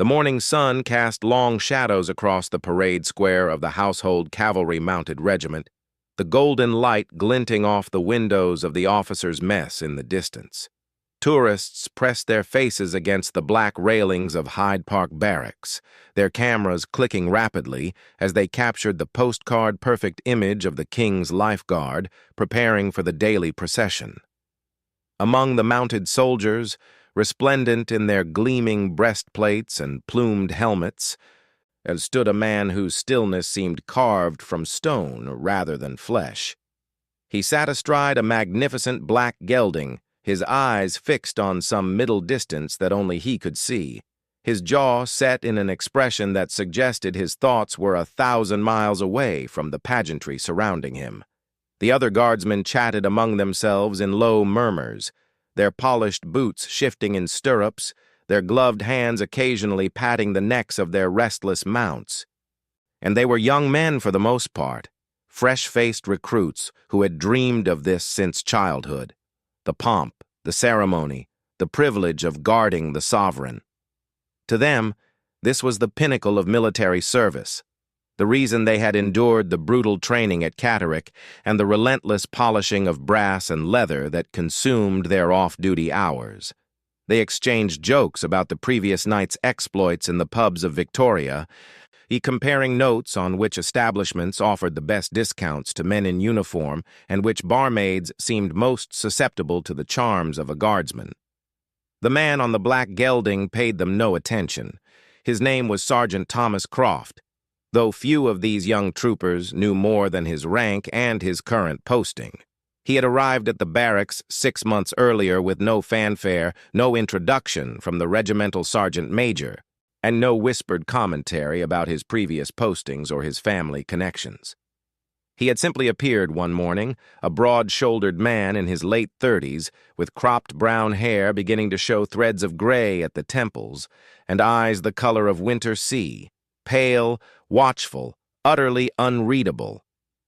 The morning sun cast long shadows across the parade square of the Household Cavalry Mounted Regiment, the golden light glinting off the windows of the officers' mess in the distance. Tourists pressed their faces against the black railings of Hyde Park Barracks, their cameras clicking rapidly as they captured the postcard-perfect image of the King's lifeguard preparing for the daily procession. Among the mounted soldiers, resplendent in their gleaming breastplates and plumed helmets, stood a man whose stillness seemed carved from stone rather than flesh. He sat astride a magnificent black gelding, his eyes fixed on some middle distance that only he could see, his jaw set in an expression that suggested his thoughts were 1,000 miles away from the pageantry surrounding him. The other guardsmen chatted among themselves in low murmurs, their polished boots shifting in stirrups, their gloved hands occasionally patting the necks of their restless mounts. And they were young men for the most part, fresh-faced recruits who had dreamed of this since childhood. The pomp, the ceremony, the privilege of guarding the sovereign. To them, this was the pinnacle of military service, the reason they had endured the brutal training at Catterick and the relentless polishing of brass and leather that consumed their off-duty hours. They exchanged jokes about the previous night's exploits in the pubs of Victoria, comparing notes on which establishments offered the best discounts to men in uniform and which barmaids seemed most susceptible to the charms of a guardsman. The man on the black gelding paid them no attention. His name was Sergeant Thomas Croft, though few of these young troopers knew more than his rank and his current posting. He had arrived at the barracks 6 months earlier with no fanfare, no introduction from the regimental sergeant major, and no whispered commentary about his previous postings or his family connections. He had simply appeared one morning, a broad-shouldered man in his late 30s, with cropped brown hair beginning to show threads of gray at the temples, and eyes the color of winter sea, pale, watchful, utterly unreadable.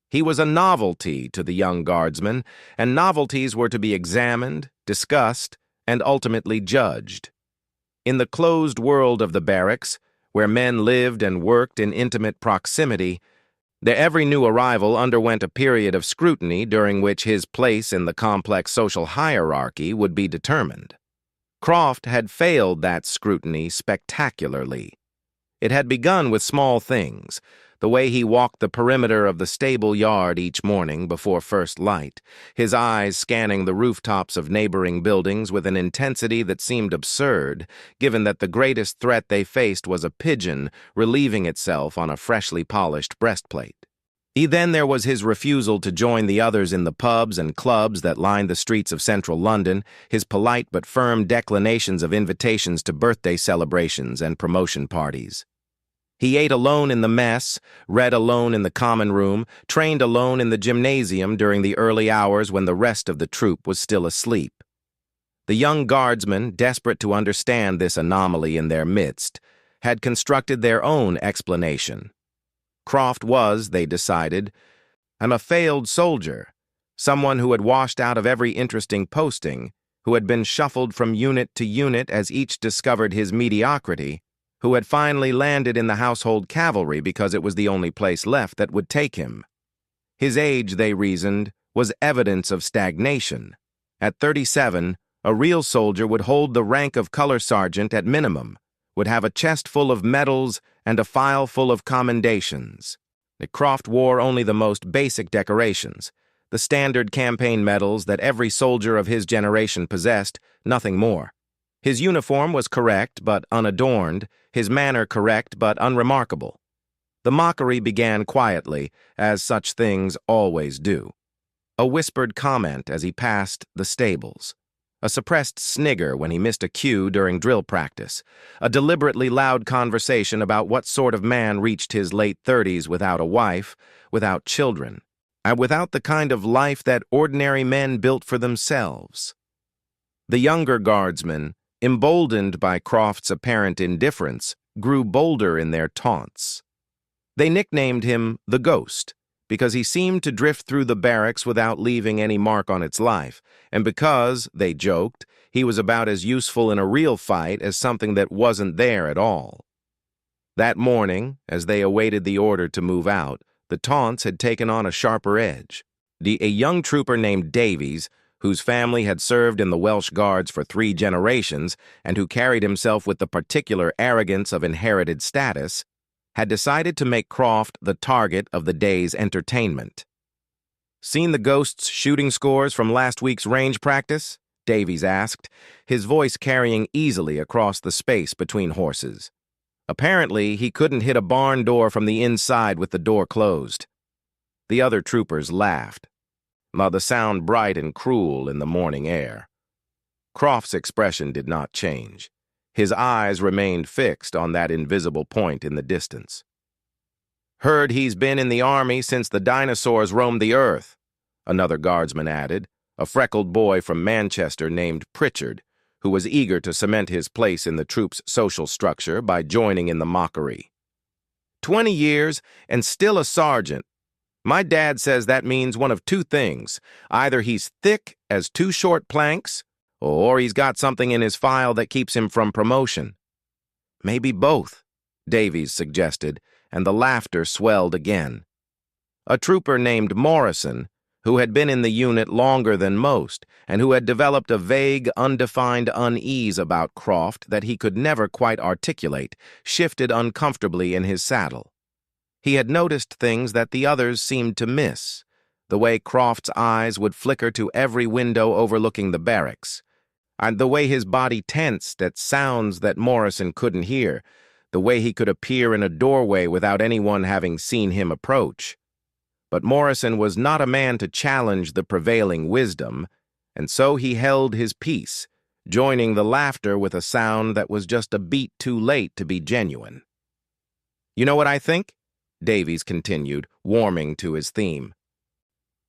He was a novelty to the young guardsmen, and novelties were to be examined, discussed, and ultimately judged. In the closed world of the barracks, where men lived and worked in intimate proximity, every new arrival underwent a period of scrutiny during which his place in the complex social hierarchy would be determined. Croft had failed that scrutiny spectacularly. It had begun with small things, the way he walked the perimeter of the stable yard each morning before first light, his eyes scanning the rooftops of neighboring buildings with an intensity that seemed absurd, given that the greatest threat they faced was a pigeon relieving itself on a freshly polished breastplate. Then there was his refusal to join the others in the pubs and clubs that lined the streets of central London, his polite but firm declinations of invitations to birthday celebrations and promotion parties. He ate alone in the mess, read alone in the common room, trained alone in the gymnasium during the early hours when the rest of the troop was still asleep. The young guardsmen, desperate to understand this anomaly in their midst, had constructed their own explanation. Croft was, they decided, a failed soldier, someone who had washed out of every interesting posting, who had been shuffled from unit to unit as each discovered his mediocrity, who had finally landed in the Household Cavalry because it was the only place left that would take him. His age, they reasoned, was evidence of stagnation. At 37, a real soldier would hold the rank of color sergeant at minimum, would have a chest full of medals and a file full of commendations. Croft wore only the most basic decorations, the standard campaign medals that every soldier of his generation possessed, nothing more. His uniform was correct but unadorned, his manner correct but unremarkable. The mockery began quietly, as such things always do. A whispered comment as he passed the stables, a suppressed snigger when he missed a cue during drill practice, a deliberately loud conversation about what sort of man reached his late 30s without a wife, without children, and without the kind of life that ordinary men built for themselves. The younger guardsmen, emboldened by Croft's apparent indifference, grew bolder in their taunts. They nicknamed him the Ghost because he seemed to drift through the barracks without leaving any mark on its life, and because, they joked, he was about as useful in a real fight as something that wasn't there at all. That morning, as they awaited the order to move out, the taunts had taken on a sharper edge. A young trooper named Davies, whose family had served in the Welsh Guards for 3 generations and who carried himself with the particular arrogance of inherited status, had decided to make Croft the target of the day's entertainment. "Seen the Ghost's shooting scores from last week's range practice?" Davies asked, his voice carrying easily across the space between horses. Apparently, he couldn't hit a barn door from the inside with the door closed. The other troopers laughed, the sound bright and cruel in the morning air. Croft's expression did not change. His eyes remained fixed on that invisible point in the distance. "Heard he's been in the army since the dinosaurs roamed the earth," another guardsman added, a freckled boy from Manchester named Pritchard, who was eager to cement his place in the troop's social structure by joining in the mockery. 20 years and still a sergeant. My dad says that means one of 2 things. Either he's thick as 2 short planks, or he's got something in his file that keeps him from promotion." "Maybe both," Davies suggested, and the laughter swelled again. A trooper named Morrison, who had been in the unit longer than most, and who had developed a vague, undefined unease about Croft that he could never quite articulate, shifted uncomfortably in his saddle. He had noticed things that the others seemed to miss, the way Croft's eyes would flicker to every window overlooking the barracks, and the way his body tensed at sounds that Morrison couldn't hear, the way he could appear in a doorway without anyone having seen him approach. But Morrison was not a man to challenge the prevailing wisdom, and so he held his peace, joining the laughter with a sound that was just a beat too late to be genuine. "You know what I think?" Davies continued, warming to his theme.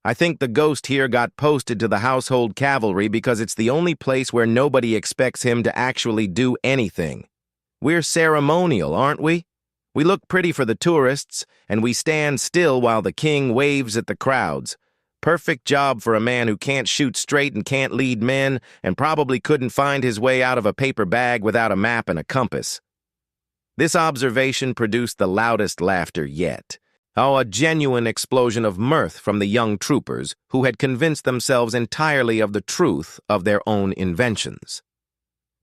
"I think the Ghost here got posted to the household cavalry because it's the only place where nobody expects him to actually do anything. We're ceremonial, aren't we? We look pretty for the tourists, and we stand still while the king waves at the crowds. Perfect job for a man who can't shoot straight and can't lead men, and probably couldn't find his way out of a paper bag without a map and a compass." This observation produced the loudest laughter yet. A genuine explosion of mirth from the young troopers who had convinced themselves entirely of the truth of their own inventions.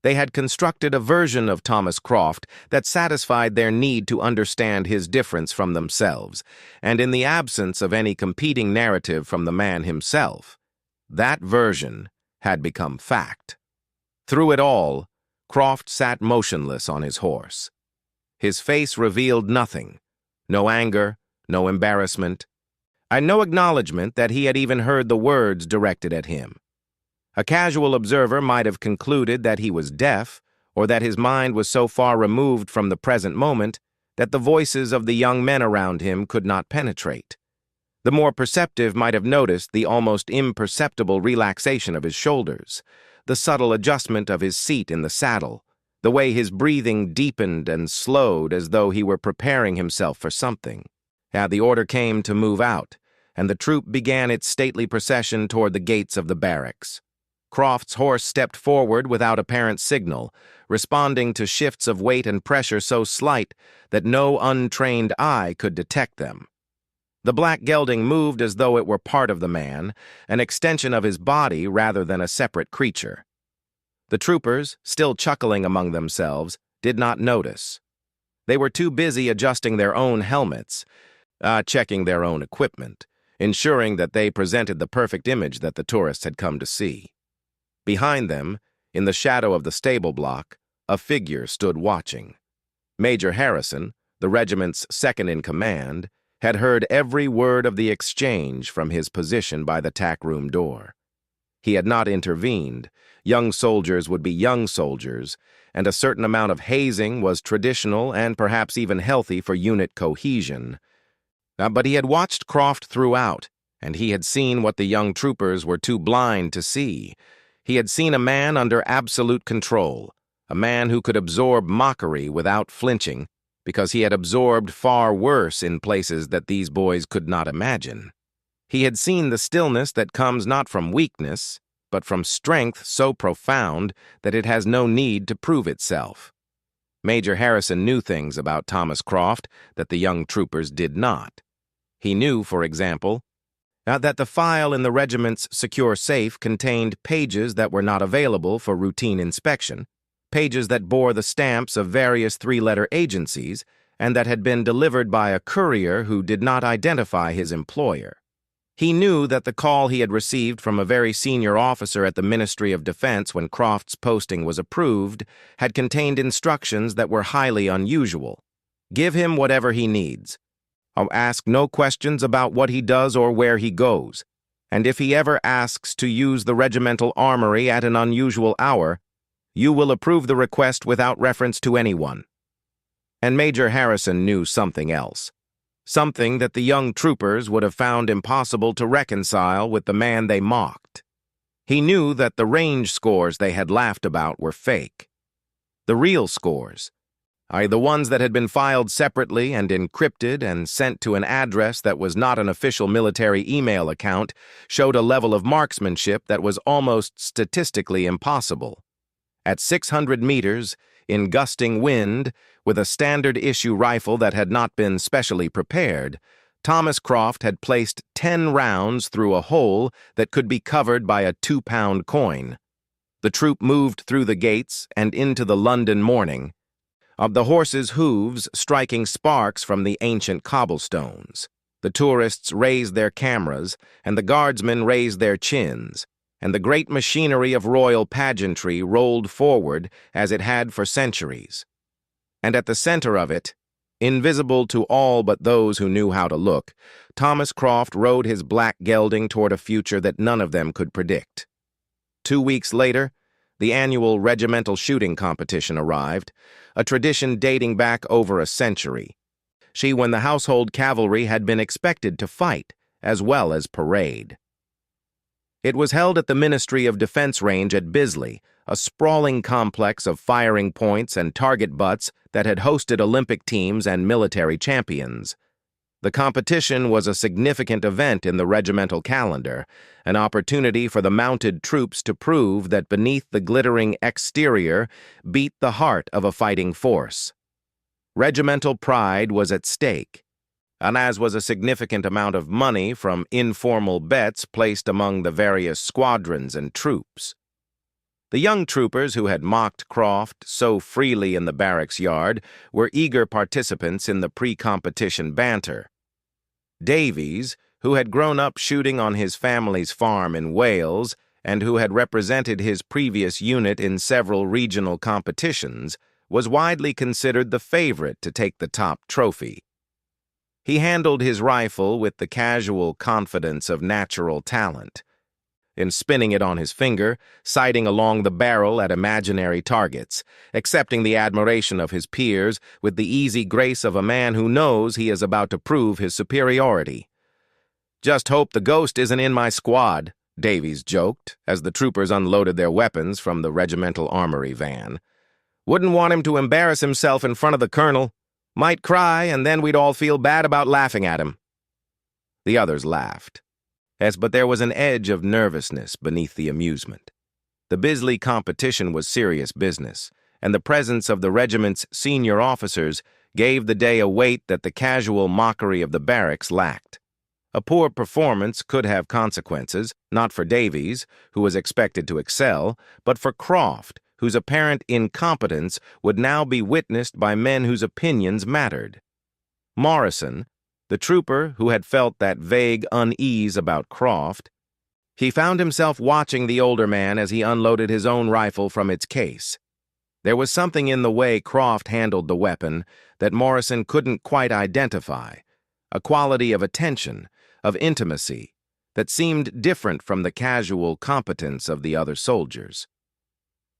They had constructed a version of Thomas Croft that satisfied their need to understand his difference from themselves, and in the absence of any competing narrative from the man himself, that version had become fact. Through it all, Croft sat motionless on his horse. His face revealed nothing, no anger, no embarrassment, and no acknowledgement that he had even heard the words directed at him. A casual observer might have concluded that he was deaf, or that his mind was so far removed from the present moment that the voices of the young men around him could not penetrate. The more perceptive might have noticed the almost imperceptible relaxation of his shoulders, the subtle adjustment of his seat in the saddle, the way his breathing deepened and slowed as though he were preparing himself for something. The order came to move out, and the troop began its stately procession toward the gates of the barracks. Croft's horse stepped forward without apparent signal, responding to shifts of weight and pressure so slight that no untrained eye could detect them. The black gelding moved as though it were part of the man, an extension of his body rather than a separate creature. The troopers, still chuckling among themselves, did not notice. They were too busy adjusting their own helmets, checking their own equipment, ensuring that they presented the perfect image that the tourists had come to see. Behind them, in the shadow of the stable block, a figure stood watching. Major Harrison, the regiment's second-in-command, had heard every word of the exchange from his position by the tack-room door. He had not intervened. Young soldiers would be young soldiers, and a certain amount of hazing was traditional and perhaps even healthy for unit cohesion. But he had watched Croft throughout, and he had seen what the young troopers were too blind to see. He had seen a man under absolute control, a man who could absorb mockery without flinching, because he had absorbed far worse in places that these boys could not imagine. He had seen the stillness that comes not from weakness, but from strength so profound that it has no need to prove itself. Major Harrison knew things about Thomas Croft that the young troopers did not. He knew, for example, that the file in the regiment's secure safe contained pages that were not available for routine inspection, pages that bore the stamps of various three-letter agencies, and that had been delivered by a courier who did not identify his employer. He knew that the call he had received from a very senior officer at the Ministry of Defense when Croft's posting was approved had contained instructions that were highly unusual. Give him whatever he needs. I'll ask no questions about what he does or where he goes, and if he ever asks to use the regimental armory at an unusual hour, you will approve the request without reference to anyone. And Major Harrison knew something else. Something that the young troopers would have found impossible to reconcile with the man they mocked. He knew that the range scores they had laughed about were fake. The real scores, the ones that had been filed separately and encrypted and sent to an address that was not an official military email account, showed a level of marksmanship that was almost statistically impossible. At 600 meters, in gusting wind, with a standard-issue rifle that had not been specially prepared, Thomas Croft had placed 10 rounds through a hole that could be covered by a 2-pound coin. The troop moved through the gates and into the London morning, of the horses' hooves striking sparks from the ancient cobblestones. The tourists raised their cameras, and the guardsmen raised their chins, and the great machinery of royal pageantry rolled forward as it had for centuries. And at the center of it, invisible to all but those who knew how to look, Thomas Croft rode his black gelding toward a future that none of them could predict. 2 weeks later, the annual regimental shooting competition arrived, a tradition dating back over a century. When the household cavalry had been expected to fight, as well as parade. It was held at the Ministry of Defense range at Bisley, a sprawling complex of firing points and target butts that had hosted Olympic teams and military champions. The competition was a significant event in the regimental calendar, an opportunity for the mounted troops to prove that beneath the glittering exterior beat the heart of a fighting force. Regimental pride was at stake, and as was a significant amount of money from informal bets placed among the various squadrons and troops. The young troopers who had mocked Croft so freely in the barracks yard were eager participants in the pre-competition banter. Davies, who had grown up shooting on his family's farm in Wales and who had represented his previous unit in several regional competitions, was widely considered the favorite to take the top trophy. He handled his rifle with the casual confidence of natural talent, in spinning it on his finger, sighting along the barrel at imaginary targets, accepting the admiration of his peers with the easy grace of a man who knows he is about to prove his superiority. "Just hope the ghost isn't in my squad," Davies joked, as the troopers unloaded their weapons from the regimental armory van. "Wouldn't want him to embarrass himself in front of the colonel. Might cry, and then we'd all feel bad about laughing at him." The others laughed. But there was an edge of nervousness beneath the amusement. The Bisley competition was serious business, and the presence of the regiment's senior officers gave the day a weight that the casual mockery of the barracks lacked. A poor performance could have consequences, not for Davies, who was expected to excel, but for Croft, whose apparent incompetence would now be witnessed by men whose opinions mattered. Morrison, the trooper who had felt that vague unease about Croft, he found himself watching the older man as he unloaded his own rifle from its case. There was something in the way Croft handled the weapon that Morrison couldn't quite identify, a quality of attention, of intimacy, that seemed different from the casual competence of the other soldiers.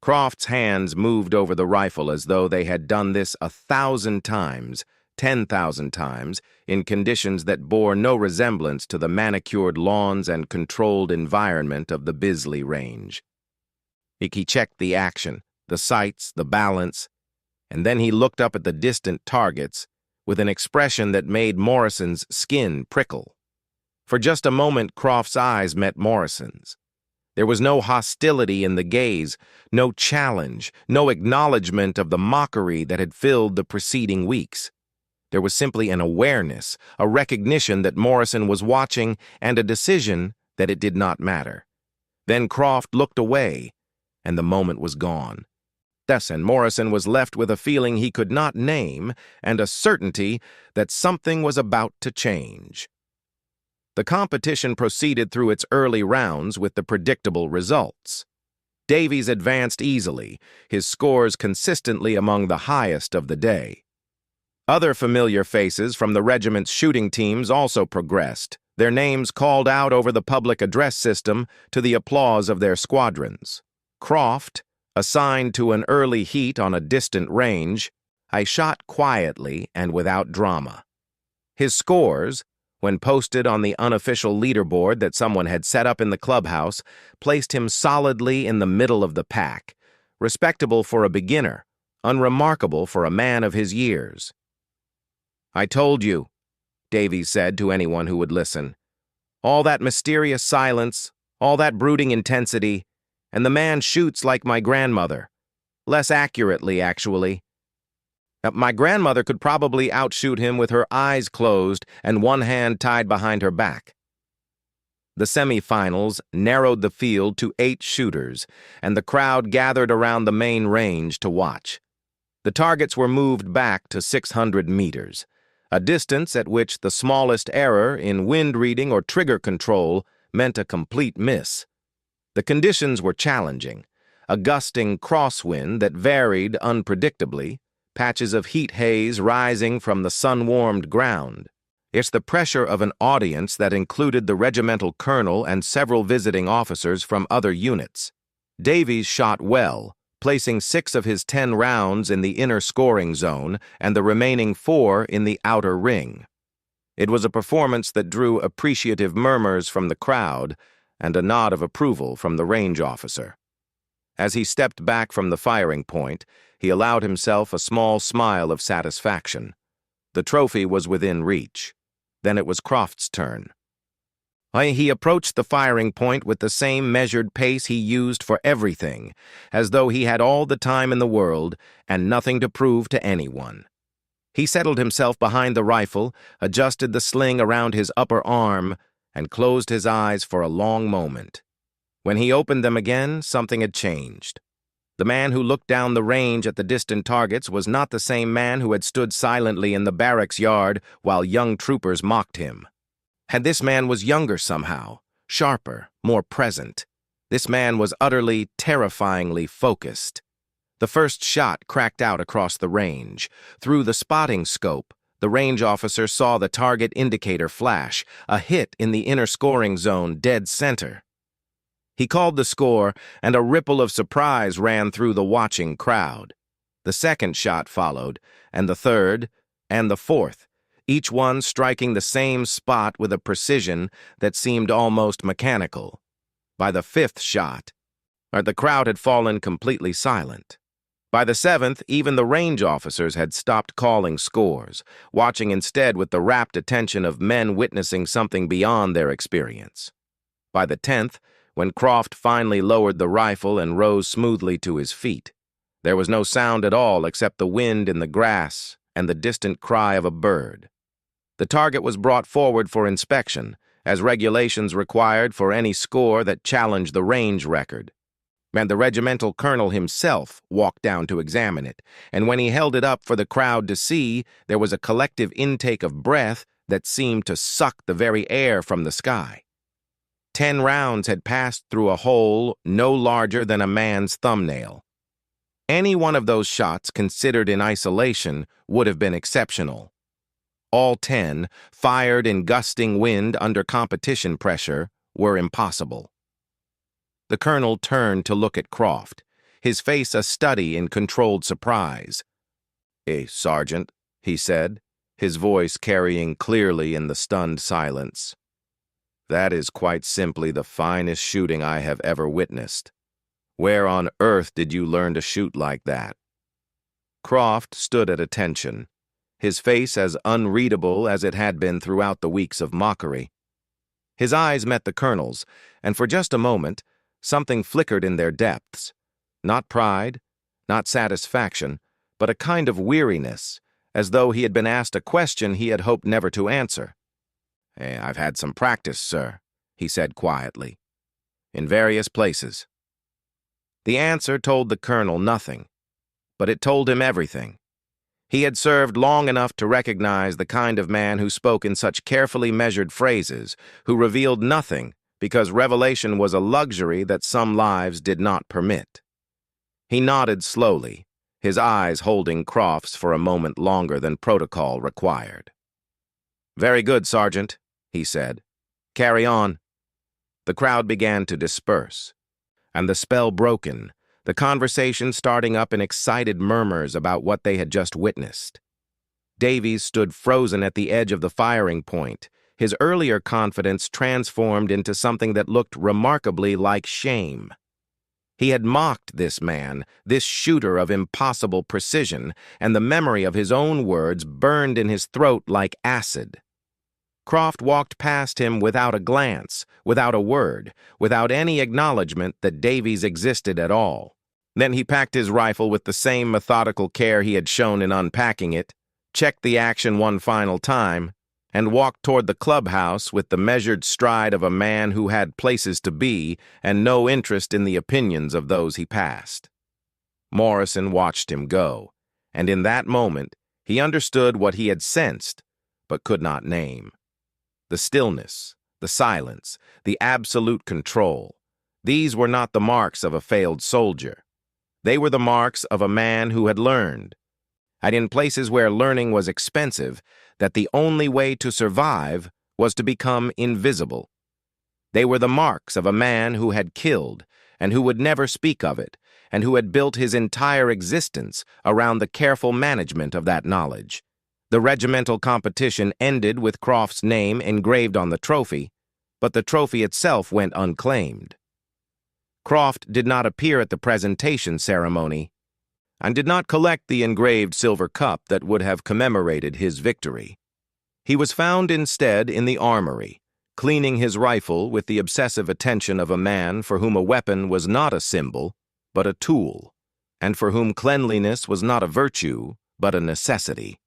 Croft's hands moved over the rifle as though they had done this 1,000 times, 10,000 times, in conditions that bore no resemblance to the manicured lawns and controlled environment of the Bisley range. He checked the action, the sights, the balance, and then he looked up at the distant targets with an expression that made Morrison's skin prickle. For just a moment, Croft's eyes met Morrison's. There was no hostility in the gaze, no challenge, no acknowledgement of the mockery that had filled the preceding weeks. There was simply an awareness, a recognition that Morrison was watching, and a decision that it did not matter. Then Croft looked away, and the moment was gone. Thus, and Morrison was left with a feeling he could not name and a certainty that something was about to change. The competition proceeded through its early rounds with the predictable results. Davies advanced easily, his scores consistently among the highest of the day. Other familiar faces from the regiment's shooting teams also progressed, their names called out over the public address system to the applause of their squadrons. Croft, assigned to an early heat on a distant range, I shot quietly and without drama. His scores, when posted on the unofficial leaderboard that someone had set up in the clubhouse, placed him solidly in the middle of the pack, respectable for a beginner, unremarkable for a man of his years. "I told you," Davies said to anyone who would listen. "All that mysterious silence, all that brooding intensity, and the man shoots like my grandmother. Less accurately, actually. My grandmother could probably outshoot him with her eyes closed and one hand tied behind her back." The semifinals narrowed the field to 8 shooters, and the crowd gathered around the main range to watch. The targets were moved back to 600 meters, a distance at which the smallest error in wind reading or trigger control meant a complete miss. The conditions were challenging, a gusting crosswind that varied unpredictably, patches of heat haze rising from the sun-warmed ground. It's the pressure of an audience that included the regimental colonel and several visiting officers from other units. Davies shot well, placing 6 of his 10 rounds in the inner scoring zone and the remaining 4 in the outer ring. It was a performance that drew appreciative murmurs from the crowd and a nod of approval from the range officer. As he stepped back from the firing point, he allowed himself a small smile of satisfaction. The trophy was within reach. Then it was Croft's turn. He approached the firing point with the same measured pace he used for everything, as though he had all the time in the world and nothing to prove to anyone. He settled himself behind the rifle, adjusted the sling around his upper arm, and closed his eyes for a long moment. When he opened them again, something had changed. The man who looked down the range at the distant targets was not the same man who had stood silently in the barracks yard while young troopers mocked him. And this man was younger somehow, sharper, more present. This man was utterly, terrifyingly focused. The first shot cracked out across the range. Through the spotting scope, the range officer saw the target indicator flash, a hit in the inner scoring zone, dead center. He called the score, and a ripple of surprise ran through the watching crowd. The second shot followed, and the third, and the fourth, each one striking the same spot with a precision that seemed almost mechanical. By the 5th shot, the crowd had fallen completely silent. By the 7th, even the range officers had stopped calling scores, watching instead with the rapt attention of men witnessing something beyond their experience. By the 10th, when Croft finally lowered the rifle and rose smoothly to his feet, there was no sound at all except the wind in the grass and the distant cry of a bird. The target was brought forward for inspection, as regulations required for any score that challenged the range record. And the regimental colonel himself walked down to examine it, and when he held it up for the crowd to see, there was a collective intake of breath that seemed to suck the very air from the sky. 10 rounds had passed through a hole no larger than a man's thumbnail. Any one of those shots considered in isolation would have been exceptional. All 10, fired in gusting wind under competition pressure, were impossible. The colonel turned to look at Croft, his face a study in controlled surprise. "Sergeant," he said, his voice carrying clearly in the stunned silence. "That is quite simply the finest shooting I have ever witnessed. Where on earth did you learn to shoot like that?" Croft stood at attention, his face as unreadable as it had been throughout the weeks of mockery. His eyes met the Colonel's, and for just a moment, something flickered in their depths. Not pride, not satisfaction, but a kind of weariness, as though he had been asked a question he had hoped never to answer. "I've had some practice, sir," he said quietly. "In various places." The answer told the Colonel nothing, but it told him everything. He had served long enough to recognize the kind of man who spoke in such carefully measured phrases, who revealed nothing because revelation was a luxury that some lives did not permit. He nodded slowly, his eyes holding Croft's for a moment longer than protocol required. "Very good, Sergeant," he said. "Carry on." The crowd began to disperse, and the spell broken, the conversation starting up in excited murmurs about what they had just witnessed. Davies stood frozen at the edge of the firing point, his earlier confidence transformed into something that looked remarkably like shame. He had mocked this man, this shooter of impossible precision, and the memory of his own words burned in his throat like acid. Croft walked past him without a glance, without a word, without any acknowledgement that Davies existed at all. Then he packed his rifle with the same methodical care he had shown in unpacking it, checked the action one final time, and walked toward the clubhouse with the measured stride of a man who had places to be and no interest in the opinions of those he passed. Morrison watched him go, and in that moment he understood what he had sensed, but could not name. The stillness, the silence, the absolute control. These were not the marks of a failed soldier. They were the marks of a man who had learned, and in places where learning was expensive, that the only way to survive was to become invisible. They were the marks of a man who had killed, and who would never speak of it, and who had built his entire existence around the careful management of that knowledge. The regimental competition ended with Croft's name engraved on the trophy, but the trophy itself went unclaimed. Croft did not appear at the presentation ceremony, and did not collect the engraved silver cup that would have commemorated his victory. He was found instead in the armory, cleaning his rifle with the obsessive attention of a man for whom a weapon was not a symbol, but a tool, and for whom cleanliness was not a virtue, but a necessity.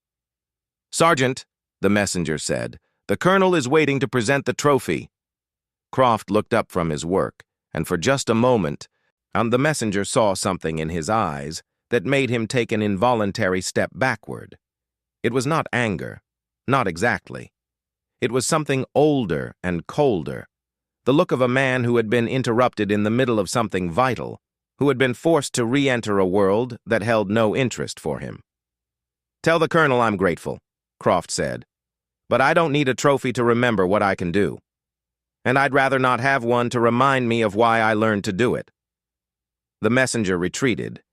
"Sergeant," the messenger said, "the Colonel is waiting to present the trophy." Croft looked up from his work, and for just a moment, the messenger saw something in his eyes that made him take an involuntary step backward. It was not anger, not exactly. It was something older and colder, the look of a man who had been interrupted in the middle of something vital, who had been forced to re-enter a world that held no interest for him. "Tell the Colonel I'm grateful," Croft said, "but I don't need a trophy to remember what I can do. And I'd rather not have one to remind me of why I learned to do it." The messenger retreated,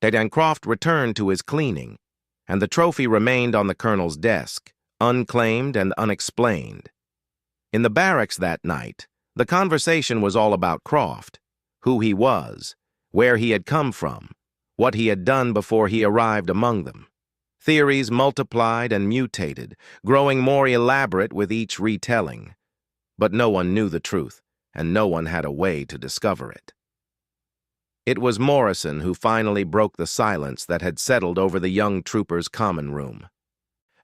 and Croft returned to his cleaning, and the trophy remained on the Colonel's desk, unclaimed and unexplained. In the barracks that night, the conversation was all about Croft, who he was, where he had come from, what he had done before he arrived among them. Theories multiplied and mutated, growing more elaborate with each retelling. But no one knew the truth, and no one had a way to discover it. It was Morrison who finally broke the silence that had settled over the young trooper's common room.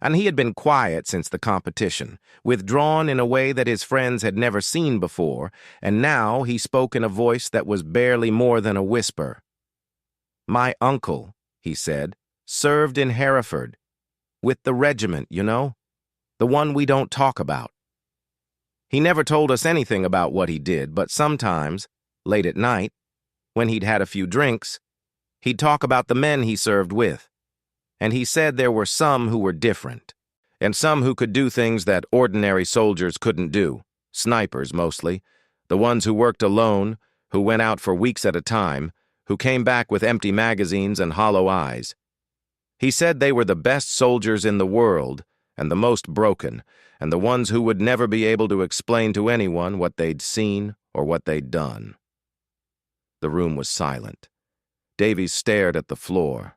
And he had been quiet since the competition, withdrawn in a way that his friends had never seen before, and now he spoke in a voice that was barely more than a whisper. "My uncle," he said, "served in Hereford. With the regiment, you know? The one we don't talk about. He never told us anything about what he did, but sometimes, late at night, when he'd had a few drinks, he'd talk about the men he served with. And he said there were some who were different, and some who could do things that ordinary soldiers couldn't do, snipers mostly, the ones who worked alone, who went out for weeks at a time, who came back with empty magazines and hollow eyes. He said they were the best soldiers in the world, and the most broken, and the ones who would never be able to explain to anyone what they'd seen or what they'd done." The room was silent. Davies stared at the floor,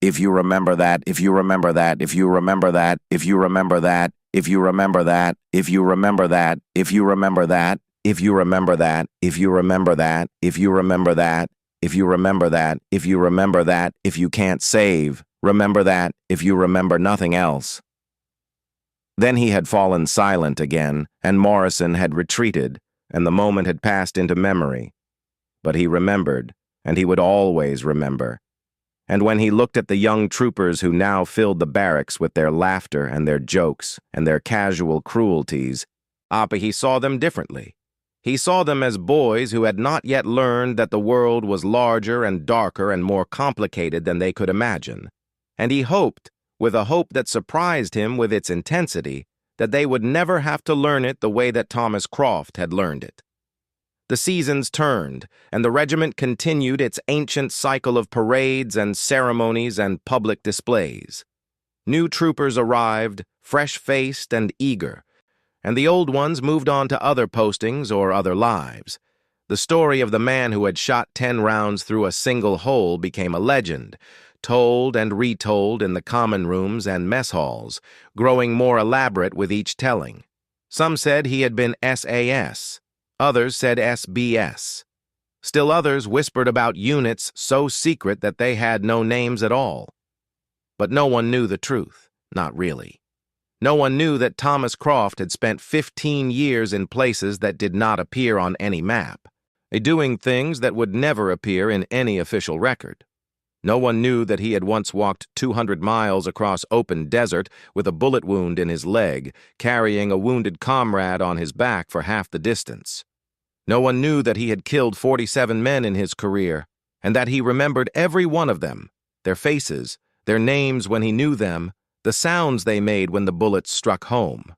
If you remember that, if you remember that, if you remember that, if you remember that, if you remember that, if you remember that, if you remember that, if you remember that, if you remember that, if you remember that, if you remember that, if you remember that, if you can't save, remember that, if you remember nothing else. Then he had fallen silent again, and Morrison had retreated, and the moment had passed into memory. But he remembered, and he would always remember. And when he looked at the young troopers who now filled the barracks with their laughter and their jokes and their casual cruelties, he saw them differently. He saw them as boys who had not yet learned that the world was larger and darker and more complicated than they could imagine. And he hoped, with a hope that surprised him with its intensity, that they would never have to learn it the way that Thomas Croft had learned it. The seasons turned, and the regiment continued its ancient cycle of parades and ceremonies and public displays. New troopers arrived, fresh-faced and eager, and the old ones moved on to other postings or other lives. The story of the man who had shot 10 rounds through a single hole became a legend, told and retold in the common rooms and mess halls, growing more elaborate with each telling. Some said he had been SAS. Others said SBS. Still others whispered about units so secret that they had no names at all. But no one knew the truth, not really. No one knew that Thomas Croft had spent 15 years in places that did not appear on any map, doing things that would never appear in any official record. No one knew that he had once walked 200 miles across open desert with a bullet wound in his leg, carrying a wounded comrade on his back for half the distance. No one knew that he had killed 47 men in his career, and that he remembered every one of them, their faces, their names when he knew them, the sounds they made when the bullets struck home.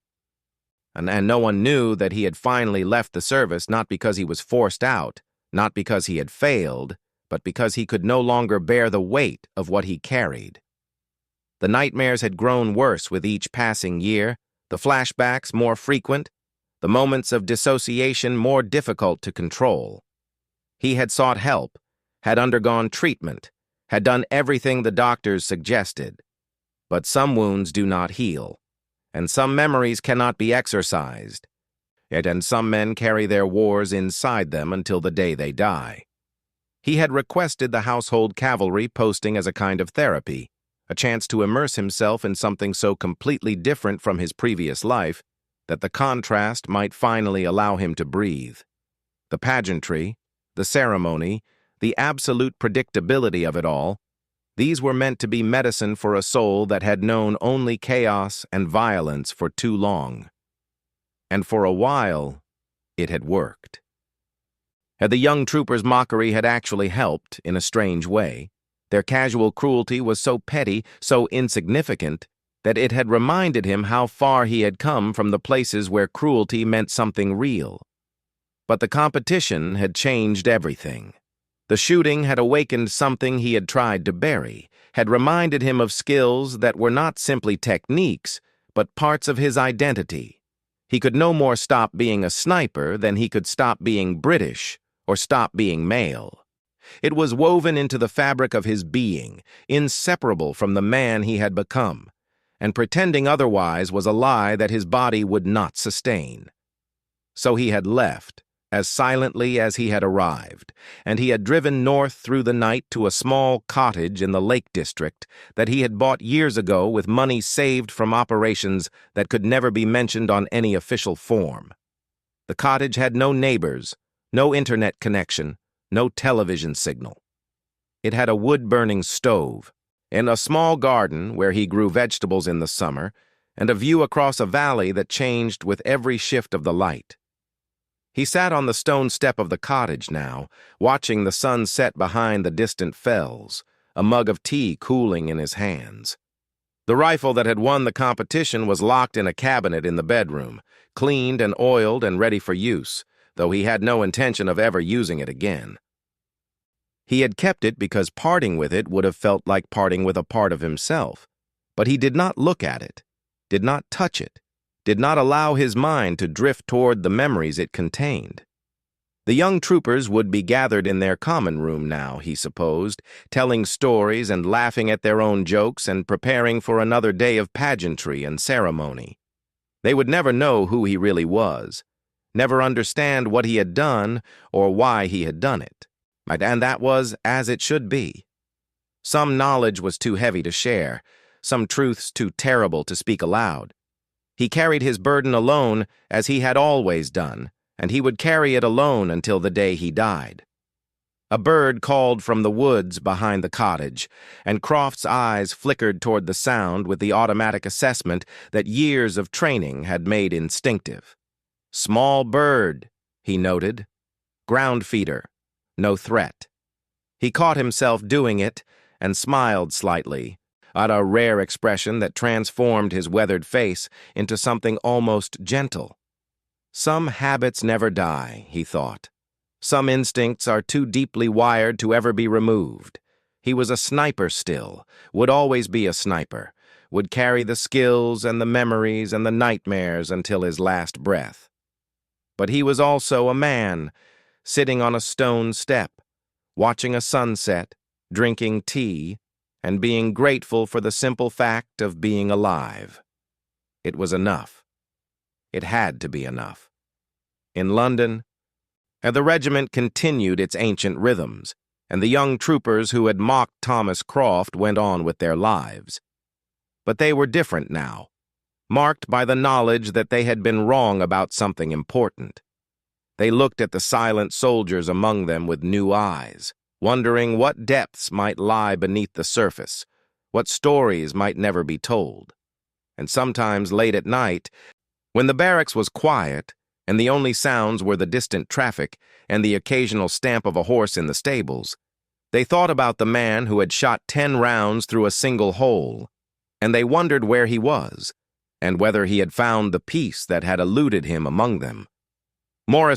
And no one knew that he had finally left the service not because he was forced out, not because he had failed, but because he could no longer bear the weight of what he carried. The nightmares had grown worse with each passing year, the flashbacks more frequent, the moments of dissociation more difficult to control. He had sought help, had undergone treatment, had done everything the doctors suggested. But some wounds do not heal, and some memories cannot be exorcised, and some men carry their wars inside them until the day they die. He had requested the household cavalry posting as a kind of therapy, a chance to immerse himself in something so completely different from his previous life that the contrast might finally allow him to breathe. The pageantry, the ceremony, the absolute predictability of it all, these were meant to be medicine for a soul that had known only chaos and violence for too long. And for a while, it had worked. The young troopers' mockery had actually helped, in a strange way. Their casual cruelty was so petty, so insignificant, that it had reminded him how far he had come from the places where cruelty meant something real. But the competition had changed everything. The shooting had awakened something he had tried to bury, had reminded him of skills that were not simply techniques, but parts of his identity. He could no more stop being a sniper than he could stop being British or stop being male. It was woven into the fabric of his being, inseparable from the man he had become, and pretending otherwise was a lie that his body would not sustain. So he had left, as silently as he had arrived, and he had driven north through the night to a small cottage in the Lake District that he had bought years ago with money saved from operations that could never be mentioned on any official form. The cottage had no neighbors, no internet connection, no television signal. It had a wood-burning stove, and a small garden where he grew vegetables in the summer, and a view across a valley that changed with every shift of the light. He sat on the stone step of the cottage now, watching the sun set behind the distant fells, a mug of tea cooling in his hands. The rifle that had won the competition was locked in a cabinet in the bedroom, cleaned and oiled and ready for use, though he had no intention of ever using it again. He had kept it because parting with it would have felt like parting with a part of himself, but he did not look at it, did not touch it, did not allow his mind to drift toward the memories it contained. The young troopers would be gathered in their common room now, he supposed, telling stories and laughing at their own jokes and preparing for another day of pageantry and ceremony. They would never know who he really was, never understand what he had done or why he had done it. And that was as it should be. Some knowledge was too heavy to share, some truths too terrible to speak aloud. He carried his burden alone, as he had always done, and he would carry it alone until the day he died. A bird called from the woods behind the cottage, and Croft's eyes flickered toward the sound with the automatic assessment that years of training had made instinctive. Small bird, he noted. Ground feeder. No threat. He caught himself doing it and smiled slightly, at a rare expression that transformed his weathered face into something almost gentle. Some habits never die, he thought. Some instincts are too deeply wired to ever be removed. He was a sniper still, would always be a sniper, would carry the skills and the memories and the nightmares until his last breath. But he was also a man, sitting on a stone step, watching a sunset, drinking tea, and being grateful for the simple fact of being alive. It was enough. It had to be enough. In London, the regiment continued its ancient rhythms, and the young troopers who had mocked Thomas Croft went on with their lives. But they were different now, marked by the knowledge that they had been wrong about something important. They looked at the silent soldiers among them with new eyes, wondering what depths might lie beneath the surface, what stories might never be told. And sometimes late at night, when the barracks was quiet, and the only sounds were the distant traffic and the occasional stamp of a horse in the stables, they thought about the man who had shot 10 rounds through a single hole, and they wondered where he was, and whether he had found the peace that had eluded him among them. Morris